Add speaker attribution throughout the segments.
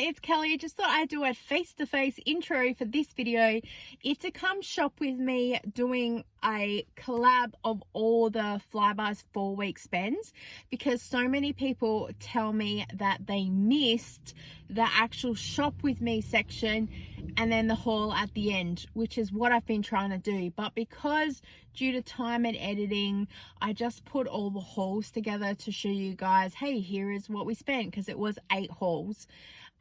Speaker 1: it's Kelly. Just thought I'd do a face-to-face intro for this video. It's to come shop with me doing a collab of all the Flybuys 4-week spends, because so many people tell me that they missed the actual shop with me section and then the haul at the end, which is what I've been trying to do. But because due to time and editing, I just put all the hauls together to show you guys, hey, here is what we spent, because it was 8 hauls.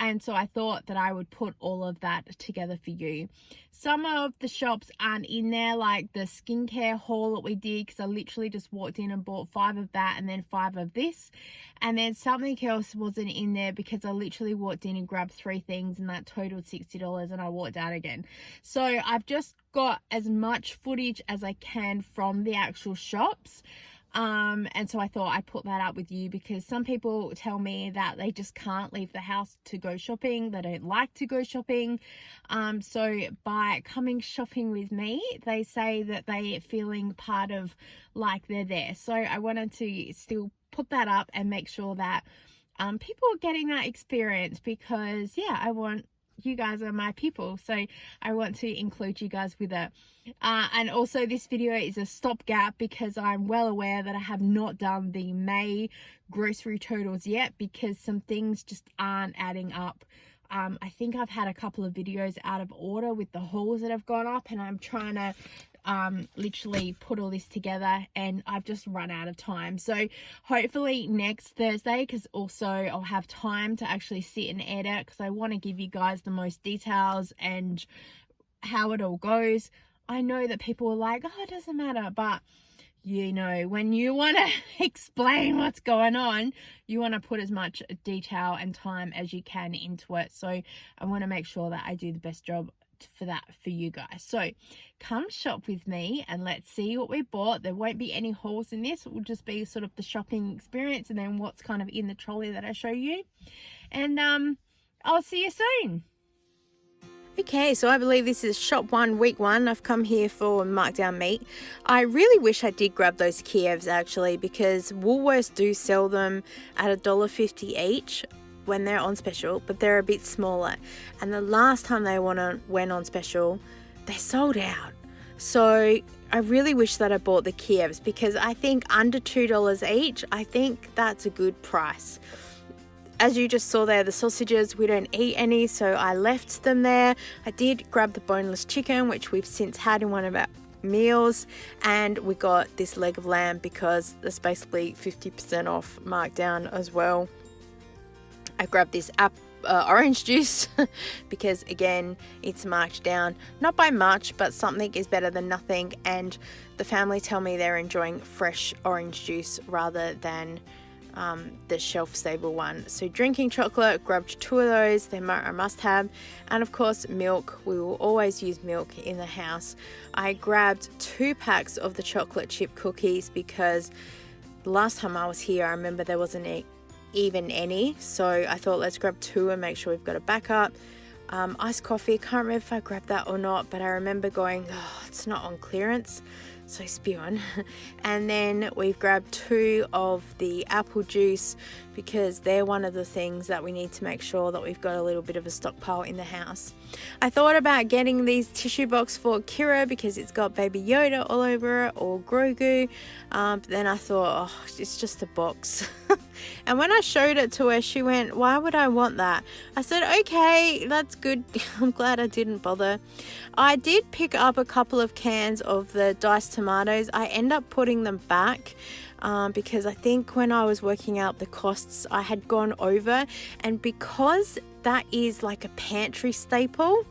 Speaker 1: And so I thought that I would put all of that together for you. Some of the shops aren't in there, like the skincare haul that we did, because I literally just walked in and bought 5 of that and then 5 of this. And then something else wasn't in there because I literally walked in and grabbed 3 things and that totaled $60 and I walked out again. So I've just got as much footage as I can from the actual shops. And so I thought I'd put that up with you, because some people tell me that they just can't leave the house to go shopping. They don't like to go shopping. So by coming shopping with me, they say that they're feeling part of, like, they're there. So I wanted to still put that up and make sure that people are getting that experience, because I want, you guys are my people, so I want to include you guys with it. And also this video is a stopgap because I'm well aware that I have not done the May grocery totals yet, because some things just aren't adding up. I think I've had a couple of videos out of order with the hauls that have gone up, and I'm trying to literally put all this together, and I've just run out of time. So hopefully next Thursday, because also I'll have time to actually sit and edit, because I want to give you guys the most details and how it all goes. I know that people are like, oh, it doesn't matter, but you know, when you want to explain what's going on, you want to put as much detail and time as you can into it. So I want to make sure that I do the best job for that for you guys. So come shop with me and let's see what we bought. There won't be any hauls in this. It will just be sort of the shopping experience and then what's kind of in the trolley that I show you. And I'll see you soon. Okay, so I believe this is shop 1, week 1. I've come here for markdown meat. I really wish I did grab those Kievs actually, because Woolworths do sell them at $1.50 each when they're on special, but they're a bit smaller. And the last time they went on special, they sold out. So I really wish that I bought the Kievs, because I think under $2 each, I think that's a good price. As you just saw there, the sausages, we don't eat any, so I left them there. I did grab the boneless chicken, which we've since had in one of our meals, and we got this leg of lamb because it's basically 50% off markdown as well. I grabbed this orange juice because again, it's marked down, not by much, but something is better than nothing, and the family tell me they're enjoying fresh orange juice rather than the shelf stable one. So drinking chocolate, grabbed 2 of those, they're a must have. And of course milk, we will always use milk in the house. I grabbed 2 packs of the chocolate chip cookies because the last time I was here I remember there wasn't even any, so I thought let's grab 2 and make sure we've got a backup. Iced coffee, can't remember if I grabbed that or not, but I remember going, oh, it's not on clearance, so spewing. And then we've grabbed 2 of the apple juice because they're one of the things that we need to make sure that we've got a little bit of a stockpile in the house. I thought about getting these tissue box for Kira because it's got Baby Yoda all over it, or Grogu, but then I thought, oh, it's just a box. And when I showed it to her, she went, why would I want that? I said, okay, that's good. I'm glad I didn't bother. I did pick up a couple of cans of the diced tomatoes. I end up putting them back because I think when I was working out the costs, I had gone over, and because that is like a pantry staple,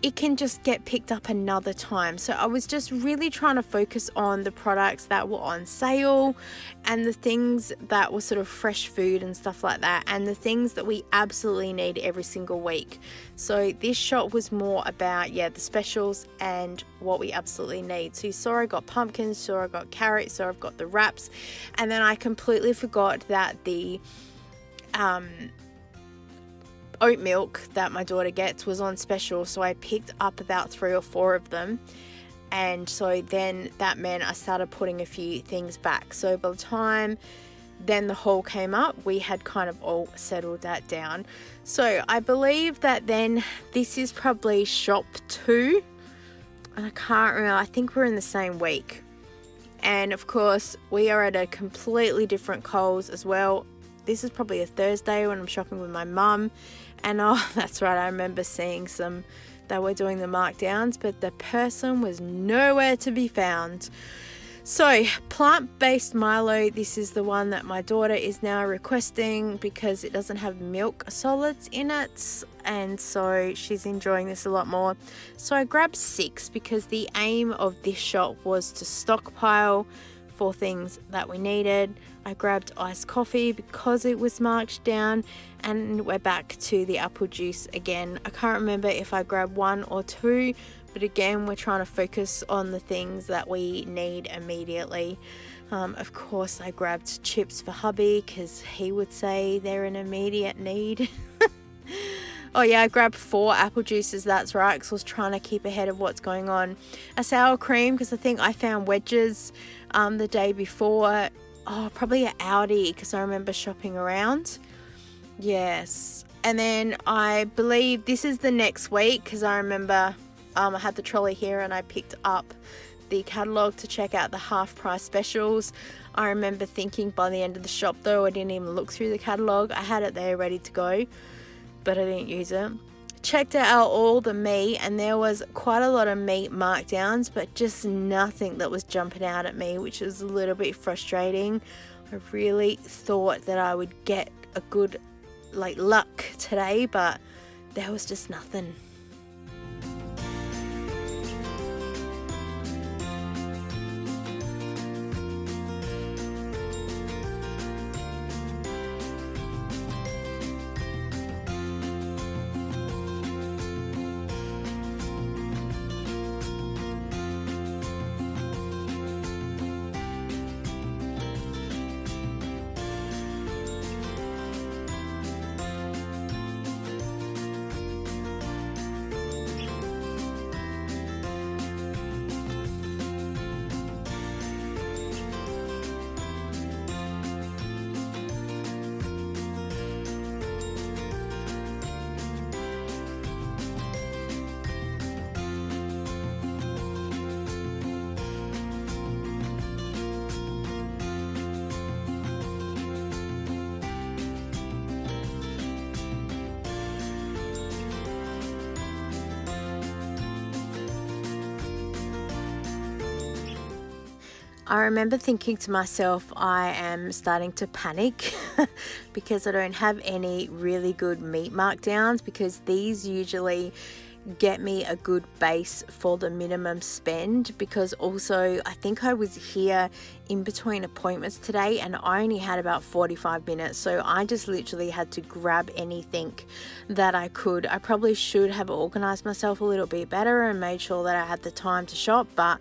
Speaker 1: it can just get picked up another time. So I was just really trying to focus on the products that were on sale and the things that were sort of fresh food and stuff like that, and the things that we absolutely need every single week. So this shop was more about, the specials and what we absolutely need. So you saw I got pumpkins, saw I got carrots, saw I've got the wraps, and then I completely forgot that the oat milk that my daughter gets was on special, so I picked up about 3 or 4 of them, and so then that meant I started putting a few things back. So by the time then the haul came up, we had kind of all settled that down. So I believe that then this is probably shop 2, and I can't remember, I think we're in the same week. And of course we are at a completely different Coles as well. This is probably a Thursday when I'm shopping with my mum, and oh, that's right, I remember seeing some, they were doing the markdowns, but the person was nowhere to be found. So plant-based Milo, this is the one that my daughter is now requesting because it doesn't have milk solids in it, and so she's enjoying this a lot more. So I grabbed 6 because the aim of this shop was to stockpile for things that we needed. I grabbed iced coffee because it was marked down, and we're back to the apple juice again. I can't remember if I grabbed 1 or 2, but again, we're trying to focus on the things that we need immediately. Of course, I grabbed chips for hubby because he would say they're an immediate need. Oh yeah, I grabbed 4 apple juices, that's right, because I was trying to keep ahead of what's going on. A sour cream, because I think I found wedges the day before. Oh, probably an Aldi, because I remember shopping around. Yes. And then I believe this is the next week, because I remember I had the trolley here and I picked up the catalogue to check out the half price specials. I remember thinking by the end of the shop though, I didn't even look through the catalogue. I had it there ready to go, but I didn't use it. Checked out all the meat, and there was quite a lot of meat markdowns, but just nothing that was jumping out at me, which was a little bit frustrating. I really thought that I would get a good luck today, but there was just nothing. I remember thinking to myself, I am starting to panic because I don't have any really good meat markdowns, because these usually get me a good base for the minimum spend, because also I think I was here in between appointments today and I only had about 45 minutes, so I just literally had to grab anything that I could. I probably should have organized myself a little bit better and made sure that I had the time to shop, but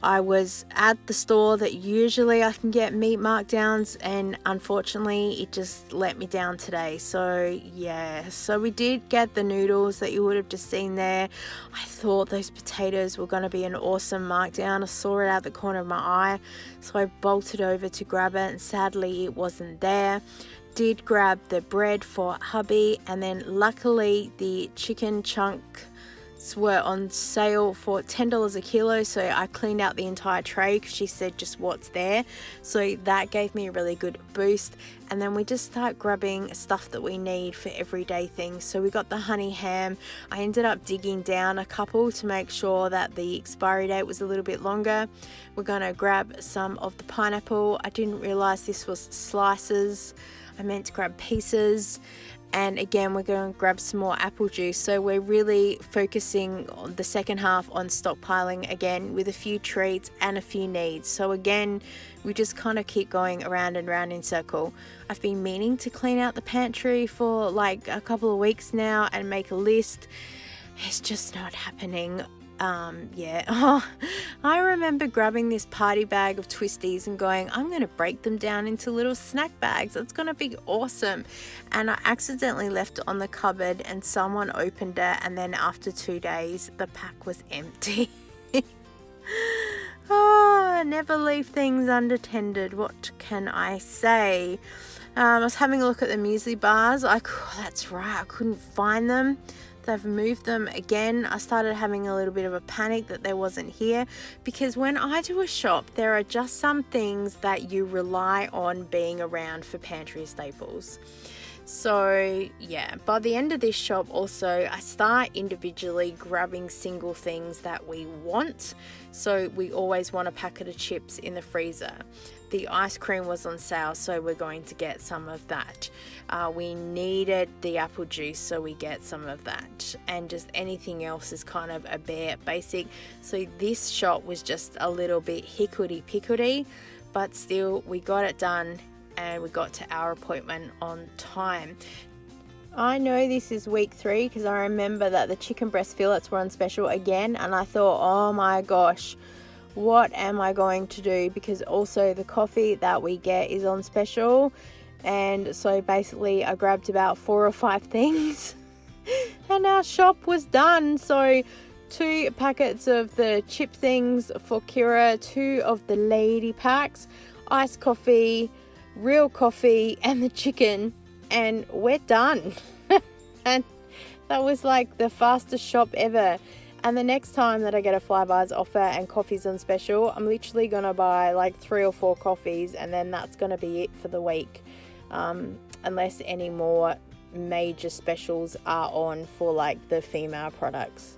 Speaker 1: I was at the store that usually I can get meat markdowns, and unfortunately it just let me down today. So yeah, so we did get the noodles that you would have just seen there. I thought those potatoes were going to be an awesome markdown. I saw it out the corner of my eye, so I bolted over to grab it, and sadly it wasn't there. Did grab the bread for hubby, and then luckily the chicken chunk were on sale for $10 a kilo, so I cleaned out the entire tray because she said just what's there, so that gave me a really good boost. And then we just start grabbing stuff that we need for everyday things. So we got the honey ham. I ended up digging down a couple to make sure that the expiry date was a little bit longer. We're going to grab some of the pineapple. I didn't realize this was slices. I meant to grab pieces. And again, we're going to grab some more apple juice. So we're really focusing on the second half on stockpiling again, with a few treats and a few needs. So again, we just kind of keep going around and around in circle. I've been meaning to clean out the pantry for like a couple of weeks now and make a list. It's just not happening. I remember grabbing this party bag of twisties and going, I'm going to break them down into little snack bags. It's going to be awesome. And I accidentally left it on the cupboard and someone opened it, and then after 2 days the pack was empty. Never leave things unattended. What can I say? I was having a look at the muesli bars. That's right, I couldn't find them. They've moved them again. I started having a little bit of a panic that they wasn't here, because when I do a shop, there are just some things that you rely on being around for pantry staples. So yeah, by the end of this shop also, I start individually grabbing single things that we want. So we always want a packet of chips in the freezer. The ice cream was on sale, so we're going to get some of that. We needed the apple juice, so we get some of that. And just anything else is kind of a bare basic. So this shop was just a little bit hickory-pickory, but still we got it done and we got to our appointment on time. I know this is week 3 because I remember that the chicken breast fillets were on special again, and I thought, oh my gosh, what am I going to do? Because also the coffee that we get is on special, and so basically I grabbed about 4 or 5 things and our shop was done. So 2 packets of the chip things for Kira, 2 of the lady packs, iced coffee, real coffee, and the chicken, and we're done. And that was like the fastest shop ever. And the next time that I get a Flybuys offer and coffee's on special, I'm literally gonna buy like 3 or 4 coffees, and then that's gonna be it for the week, unless any more major specials are on for like the female products.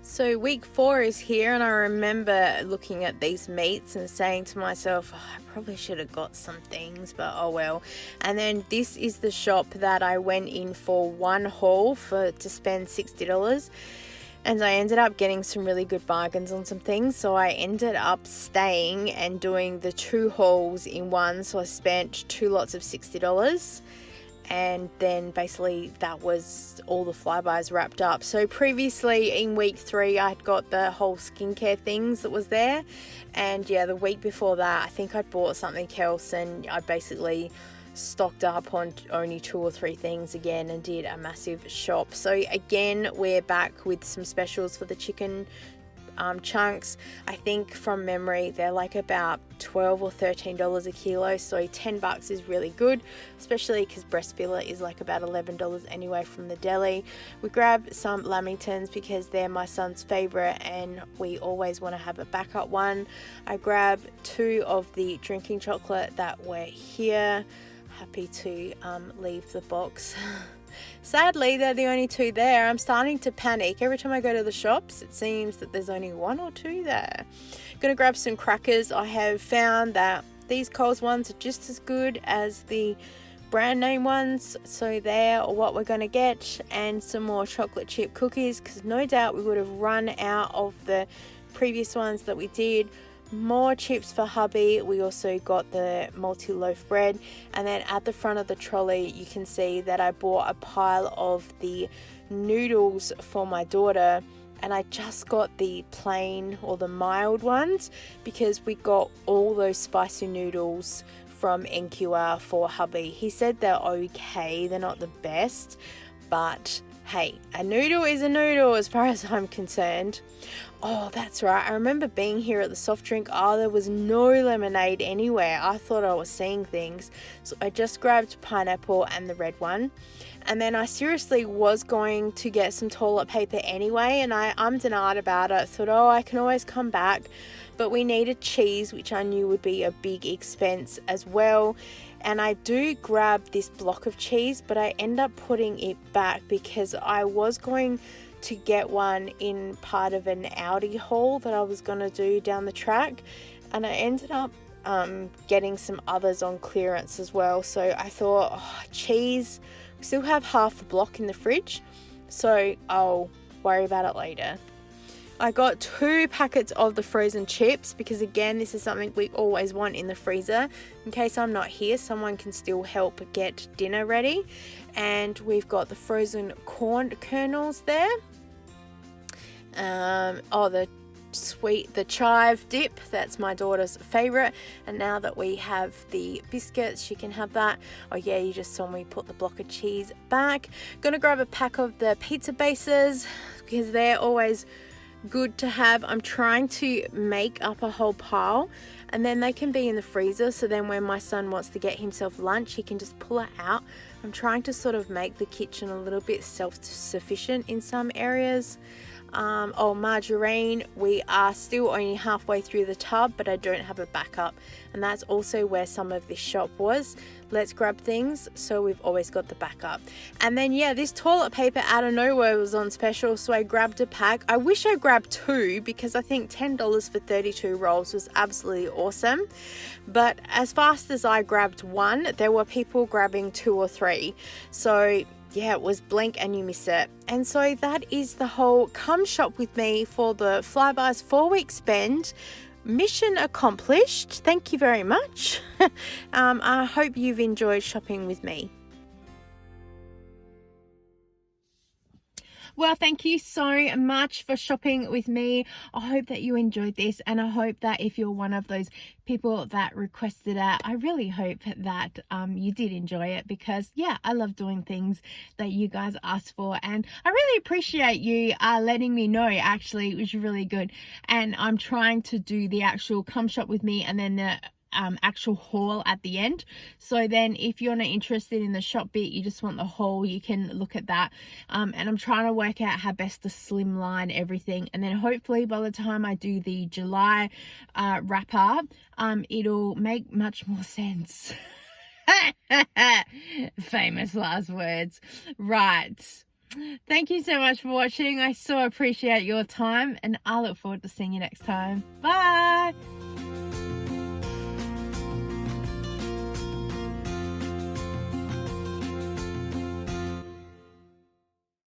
Speaker 1: So week 4 is here, and I remember looking at these meats and saying to myself, I probably should have got some things, but oh well. And then this is the shop that I went in for one haul to spend $60, and I ended up getting some really good bargains on some things. So I ended up staying and doing the 2 hauls in one, so I spent 2 lots of $60. And then basically that was all the Flybuys wrapped up. So previously in week 3 I'd got the whole skincare things that was there, and yeah, the week before that I think I bought something else, and I basically stocked up on only 2 or 3 things again and did a massive shop. So again, we're back with some specials for the chicken chunks. I think from memory they're like about $12 or $13 a kilo, so $10 is really good, especially because breast fillet is like about $11 anyway from the deli. We grabbed some lamingtons because they're my son's favorite and we always want to have a backup one. I grabbed 2 of the drinking chocolate that were here. Happy to leave the box. Sadly, they're the only 2 there. I'm starting to panic. Every time I go to the shops, it seems that there's only 1 or 2 there. Gonna grab some crackers. I have found that these COLES ones are just as good as the brand name ones, so they're what we're gonna get, and some more chocolate chip cookies, because no doubt we would have run out of the previous ones that we did. More chips for hubby. We also got the multi-loaf bread, and then at the front of the trolley you can see that I bought a pile of the noodles for my daughter, and I just got the plain or the mild ones because we got all those spicy noodles from NQR for hubby. He said they're okay, they're not the best, but hey, a noodle is a noodle as far as I'm concerned. Oh, that's right. I remember being here at the soft drink aisle. There was no lemonade anywhere. I thought I was seeing things. So I just grabbed pineapple and the red one. And then I seriously was going to get some toilet paper anyway, and I ummed and ahed about it. I thought, oh, I can always come back. But we needed cheese, which I knew would be a big expense as well. And I do grab this block of cheese, but I end up putting it back because I was going to get one in part of an Audi haul that I was going to do down the track, and I ended up getting some others on clearance as well. So I thought, oh, cheese, we still have half the block in the fridge, so I'll worry about it later. I got 2 packets of the frozen chips because again, this is something we always want in the freezer. In case I'm not here, someone can still help get dinner ready. And we've got the frozen corn kernels there. The chive dip, that's my daughter's favorite, and now that we have the biscuits she can have that. Oh yeah, you just saw me put the block of cheese back. Gonna grab a pack of the pizza bases because they're always good to have. I'm trying to make up a whole pile, and then they can be in the freezer, so then when my son wants to get himself lunch, he can just pull it out. I'm trying to sort of make the kitchen a little bit self-sufficient in some areas. Margarine, we are still only halfway through the tub, but I don't have a backup, and that's also where some of this shop was. Let's grab things, so we've always got the backup. And then yeah, this toilet paper out of nowhere was on special, so I grabbed a pack. I wish I grabbed two, because I think $10 for 32 rolls was absolutely awesome, but as fast as I grabbed one, there were people grabbing 2 or 3, so yeah, it was blink and you miss it. And so that is the whole come shop with me for the Flybuys 4-week spend. Mission accomplished. Thank you very much. I hope you've enjoyed shopping with me. Well, thank you so much for shopping with me. I hope that you enjoyed this, and I hope that if you're one of those people that requested it, I really hope that you did enjoy it, because yeah, I love doing things that you guys asked for, and I really appreciate you letting me know. Actually, it was really good, and I'm trying to do the actual come shop with me and then the actual haul at the end. So then if you're not interested in the shop bit, you just want the haul, you can look at that. And I'm trying to work out how best to slimline everything, and then hopefully by the time I do the July wrap up, it'll make much more sense. Famous last words. Right, thank you so much for watching. I so appreciate your time, and I look forward to seeing you next time. Bye.